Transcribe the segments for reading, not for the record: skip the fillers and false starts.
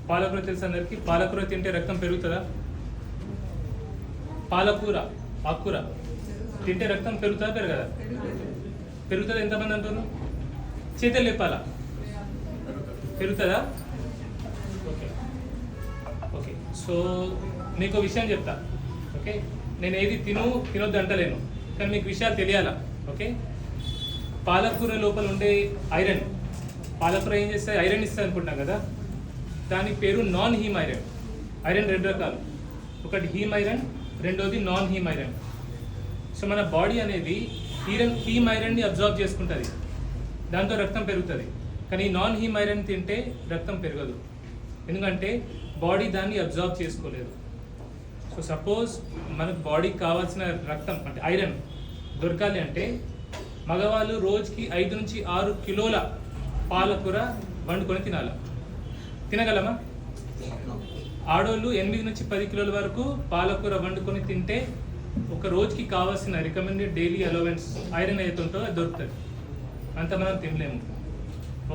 పాలకూర తెలుసు అందరికి. పాలకూర తింటే రక్తం పెరుగుతుందా? పాలకూర ఆకుకూర తింటే రక్తం పెరుగుతుందా పెరగదా? పెరుగుతుందా? ఎంతమంది అంటున్నారు? చేతులు లేపాలా? పెరుగుతుందా? Okay okay. సో మీకు విషయం చెప్తా. ఓకే, నేను ఏది తినొద్దు అంటలేను, కానీ మీకు విషయాలు తెలియాలా. ఓకే, పాలకూర లోపల ఉండే ఐరన్, పాలకూర ఏం చేస్తుంది? ఐరన్ ఇస్తుంది అనుకుంటాం కదా, దాని పేరు నాన్ హీమ్ ఐరన్. ఐరన్ రెండు రకాలు, ఒకటి హీమ్ ఐరన్, రెండోది నాన్ హీమ్ ఐరన్. సో మన బాడీ అనేది హీమ్ ఐరన్ని అబ్జార్బ్ చేసుకుంటుంది, దాంతో రక్తం పెరుగుతుంది. కానీ నాన్ హీమ్ ఐరన్ తింటే రక్తం పెరగదు, ఎందుకంటే బాడీ దాన్ని అబ్జార్బ్ చేసుకోలేదు. సో సపోజ్ మనకు బాడీకి కావాల్సిన రక్తం అంటే ఐరన్ దొరకాలి అంటే మగవాళ్ళు రోజుకి 5 నుంచి 6 కిలోల పాలకూర వండుకొని తినాలి. తినగలమా? ఆడోళ్ళు 8 నుంచి 10 కిలోల వరకు పాలకూర వండుకొని తింటే ఒక రోజుకి కావాల్సిన రికమెండెడ్ డైలీ అలవెన్స్ ఐరన్ అవుతుంటో అది దొరుకుతుంది. అంత మనం తినలేము.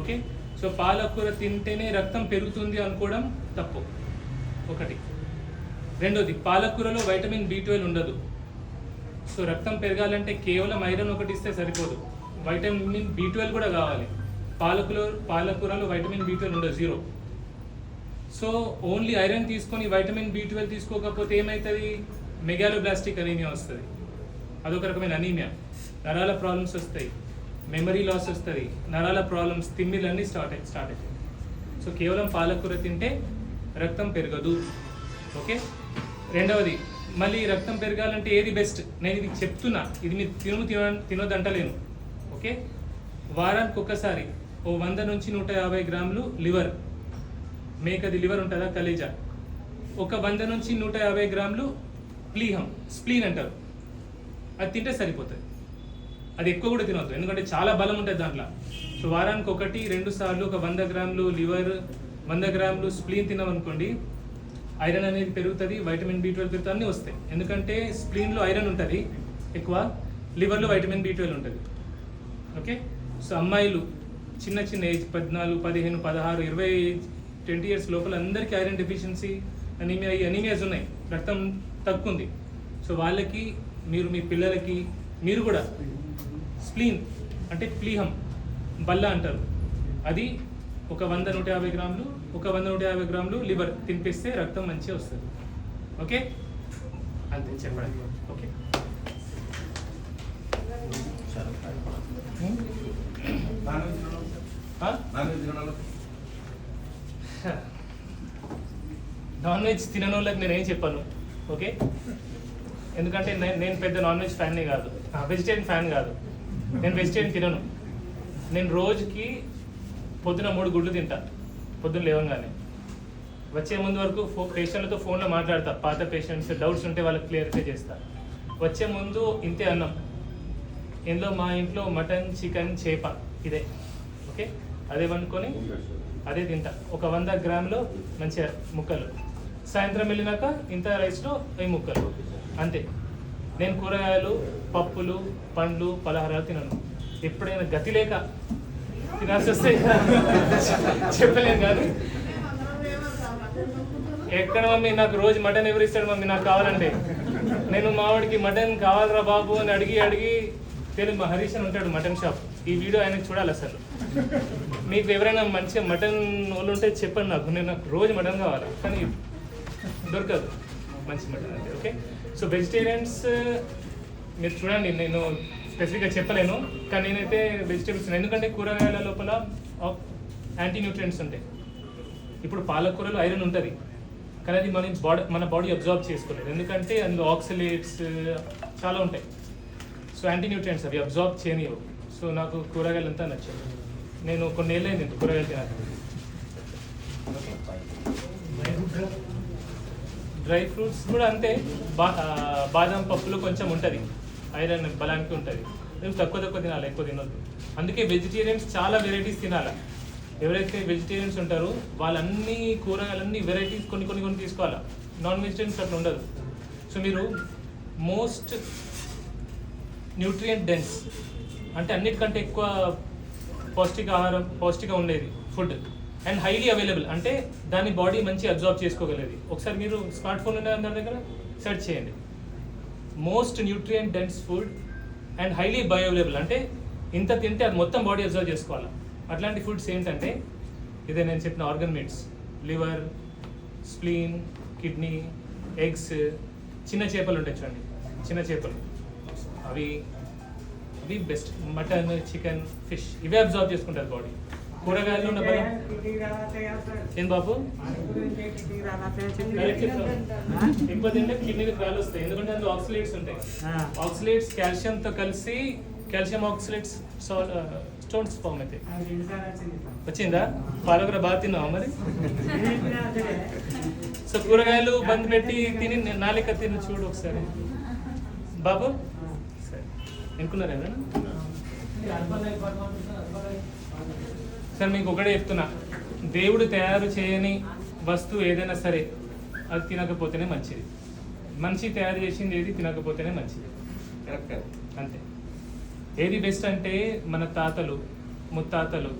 ఓకే, సో పాలకూర తింటేనే రక్తం పెరుగుతుంది అనుకోవడం తప్పు, ఒకటి. రెండోది, పాలకూరలో వైటమిన్ B12 ఉండదు. సో రక్తం పెరగాలంటే కేవలం ఐరన్ ఒకటి ఇస్తే సరిపోదు, వైటమిన్ B12 కూడా కావాలి. పాలకూరలో వైటమిన్ B12 ఉండదు, 0. సో ఓన్లీ ఐరన్ తీసుకొని వైటమిన్ B12 తీసుకోకపోతే ఏమవుతుంది? మెగాలోబ్లాస్టిక్ అనీమియా వస్తుంది. అదొక రకమైన అనీమియా, నరాల ప్రాబ్లమ్స్ వస్తాయి, మెమరీ లాస్ వస్తుంది, నరాల ప్రాబ్లమ్స్, తిమ్మిలన్నీ స్టార్ట్ అవుతాయి. సో కేవలం పాలకూర తింటే రక్తం పెరగదు. ఓకే, రెండవది, మళ్ళీ రక్తం పెరగాలంటే ఏది బెస్ట్? నేను ఇది చెప్తున్నా, ఇది మీరు తినొద్దంటలేను. ఓకే, వారానికి ఒక్కసారి 100 నుంచి 150 గ్రాములు లివర్, మేకది లివర్ ఉంటుందా, కలేజా, ఒక 100 నుంచి 150 గ్రాములు ప్లీహం, స్ప్లీన్ అంటారు, అది తింటే సరిపోతుంది. అది ఎక్కువ కూడా తినవద్దు, ఎందుకంటే చాలా బలం ఉంటుంది దాంట్లో. సో వారానికి 1-2 సార్లు ఒక 100 గ్రాములు లివర్, 100 గ్రాములు స్ప్లీన్ తిన్నామనుకోండి, ఐరన్ అనేది పెరుగుతుంది, వైటమిన్ B12 పెరుగుతుంది, అన్నీ వస్తాయి. ఎందుకంటే స్ప్లీన్లో ఐరన్ ఉంటుంది ఎక్కువ, లివర్లో వైటమిన్ B12 ఉంటుంది. ఓకే, సో అమ్మాయిలు చిన్న ఏజ్ 14, 15, 16, 20 ఏజ్, 20 ఇయర్స్ లోపల అందరికీ ఐరన్ డెఫిషియన్సీ, అనీమియాస్ ఉన్నాయి, రక్తం తక్కువ ఉంది. సో వాళ్ళకి మీరు మీ పిల్లలకి మీరు కూడా స్ప్లీన్ అంటే ప్లీహం బల్ల అంటారు, అది ఒక 100-150 గ్రాములు, ఒక 100-150 గ్రాములు లివర్ తినిపిస్తే రక్తం మంచిగా వస్తుంది. ఓకే, అంతే చెప్పండి. ఓకే, నాన్ వెజ్ తినని వాళ్ళకి నేనేం చెప్పాను. ఓకే, ఎందుకంటే నేను పెద్ద నాన్ వెజ్ ఫ్యాన్నే కాదు, వెజిటేరియన్ ఫ్యాన్ కాదు, నేను వెజిటేరియన్ తినను. నేను రోజుకి పొద్దున 3 గుడ్లు తింటా, పొద్దున్న లేవగానే. వచ్చే ముందు వరకు పేషెంట్లతో ఫోన్లో మాట్లాడతా, పాత పేషెంట్స్ డౌట్స్ ఉంటే వాళ్ళకి క్లియరిఫై చేస్తా. వచ్చే ముందు ఇంతే అన్నం, ఇందులో మా ఇంట్లో మటన్, చికెన్, చేప ఇదే. ఓకే, అదే వండుకొని అదే తింటా, ఒక 100 గ్రాములు మంచిగా ముక్కలు. సాయంత్రం వెళ్ళినాక ఇంత రైస్లో 5 ముక్కలు, అంతే. నేను కూరగాయలు, పప్పులు, పండ్లు, పలహారాలు తినను. ఎప్పుడైనా గతి లేక తినాల్సి వస్తే చెప్పలేను, కానీ ఎక్కడ మమ్మీ నాకు రోజు మటన్ ఎవరు ఇస్తాడు మమ్మీ నాకు కావాలంటే, నేను మావాడికి మటన్ కావాలరా బాబు అని అడిగి తెలుగు హరీష్ అని ఉంటాడు మటన్ షాప్, ఈ వీడియో ఆయనకు చూడాలి. అసలు మీకు ఎవరైనా మంచిగా మటన్ వాళ్ళు ఉంటే చెప్పండి నాకు రోజు మటన్ కావాలి, కానీ దొరకదు మంచి మటన్ అంటే. ఓకే, సో వెజిటేరియన్స్ మీరు చూడండి, నేను స్పెసిఫిక్గా చెప్పలేను, కానీ నేనైతే వెజిటేబుల్స్, ఎందుకంటే కూరగాయల లోపల యాంటీ న్యూట్రియంట్స్ ఉంటాయి. ఇప్పుడు పాలకూరలో ఐరన్ ఉంటుంది, కానీ అది మన బాడీ అబ్జార్బ్ చేసుకోలేదు, ఎందుకంటే అందులో ఆక్సిలేట్స్ చాలా ఉంటాయి. సో యాంటీ న్యూట్రియంట్స్ అవి అబ్జార్బ్ చేయనివ్వవు. సో నాకు కూరగాయలు అంతా నచ్చాయి, నేను కొన్ని ఏళ్ళైంది కూరగాయలు తినాలి. డ్రై ఫ్రూట్స్ కూడా అంతే, బాదం పప్పులు కొంచెం ఉంటుంది, ఐరన్ బలానికి ఉంటుంది, తక్కువ తినాలి, ఎక్కువ తినొద్దు. అందుకే వెజిటేరియన్స్ చాలా వెరైటీస్ తినాలి. ఎవరైతే వెజిటేరియన్స్ ఉంటారో వాళ్ళన్నీ కూరగాయలన్నీ వెరైటీస్ కొన్ని తీసుకోవాలా. నాన్ వెజిటేరియన్స్ అట్లా ఉండదు. సో మీరు మోస్ట్ న్యూట్రియంట్ డెన్స్ అంటే అన్నిటికంటే ఎక్కువ పౌష్టిక ఆహారం, పౌష్టిక ఉండేది ఫుడ్ అండ్ హైలీ అవైలబుల్ అంటే దాని బాడీ మంచి అబ్జార్బ్ చేసుకోగలది. ఒకసారి మీరు స్మార్ట్ ఫోన్ ఉన్న అందరి దగ్గర సెర్చ్ చేయండి. Most nutrient dense food and highly bioavailable అంటే ఇంత తింటే అది మొత్తం బాడీ అబ్జర్వ్ చేసుకోవాలి. అట్లాంటి ఫుడ్స్ ఏంటంటే ఇదే నేను చెప్పిన organ meats, liver, spleen, kidney, eggs, చిన్న చేపలు ఉంటాయి చూడండి, చిన్న చేపలు అవి అవి బెస్ట్. మటన్, చికెన్, ఫిష్ ఇవే అబ్జర్వ్ చేసుకుంటారు బాడీ. కూరగాయలు ఉన్న బలం ఏం బాబు ఎక్కువ తింటే కిడ్నీకి గాలి వస్తాయి, ఎందుకంటే అందులో ఆక్సిలేట్స్ ఉంటాయి. ఆక్సిలేట్స్ కాల్షియంతో కలిసి కాల్షియం ఆక్సిలేట్స్ స్టోన్స్ ఫామ్ అవుతాయి. వచ్చిందా? పాలకూర బాగా తిన్నావా మరి? సో కూరగాయలు బంద్ పెట్టి తిని నాలిక తిని చూడు ఒకసారి బాబు. సరే ఎనుకున్నారా ఏమైనా? సార్ మీకు ఒకటే చెప్తున్నా, దేవుడు తయారు చేయని వస్తువు ఏదైనా సరే అది తినకపోతేనే మంచిది. మనిషి తయారు చేసింది ఏది తినకపోతేనే మంచిది. కరెక్ట్ అంతే. ఏది బెస్ట్ అంటే మన తాతలు ముత్తాతలు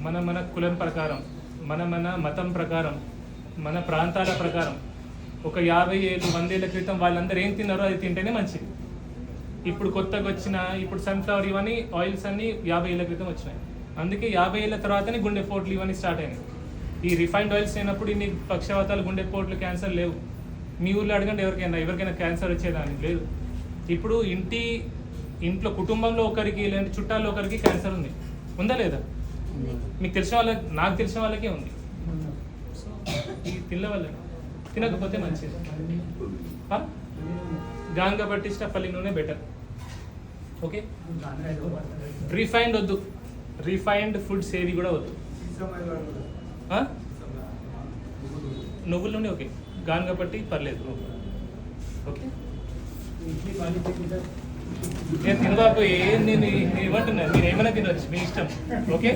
మన కులం ప్రకారం, మన మతం ప్రకారం, మన ప్రాంతాల ప్రకారం ఒక 50 ఏళ్ళు 100 ఏళ్ళ క్రితం వాళ్ళందరూ ఏం తిన్నారో అది తింటేనే మంచిది. ఇప్పుడు కొత్తగా వచ్చిన ఇప్పుడు సన్ఫ్లవర్ ఇవన్నీ ఆయిల్స్ అన్నీ 50 ఏళ్ళ క్రితం వచ్చినాయి. అందుకే 50 ఏళ్ళ తర్వాతనే గుండె పోట్లు ఇవన్నీ స్టార్ట్ అయినాయి. ఈ రిఫైన్డ్ ఆయిల్స్ అయినప్పుడు ఇన్ని పక్షవాతాలు, గుండె పోట్లు, క్యాన్సర్ లేవు. మీ ఊళ్ళో అడగండి ఎవరికైనా క్యాన్సర్ వచ్చేదాన్ని లేదు. ఇప్పుడు ఇంట్లో కుటుంబంలో ఒకరికి లేదంటే చుట్టాల్లో ఒకరికి క్యాన్సర్ ఉంది, ఉందా లేదా? మీకు తెలిసిన వాళ్ళకి, నాకు తెలిసిన వాళ్ళకే ఉంది. సో ఈ తినవల్ల తినకపోతే మంచిది. గాంగ పట్టించిన పల్లి నూనె బెటర్. ఓకే, రిఫైన్డ్ వద్దు, రిఫైన్డ్ ఫుడ్స్ ఏవి కూడా వద్దు. నువ్వుల నూనె ఓకే, గాంగ పట్టి పర్లేదు. ఓకే నేను తినబాబు ఏం నేను ఇవ్వమంటున్నాను, మీరు ఏమైనా తినవచ్చు, మీ ఇష్టం. ఓకే.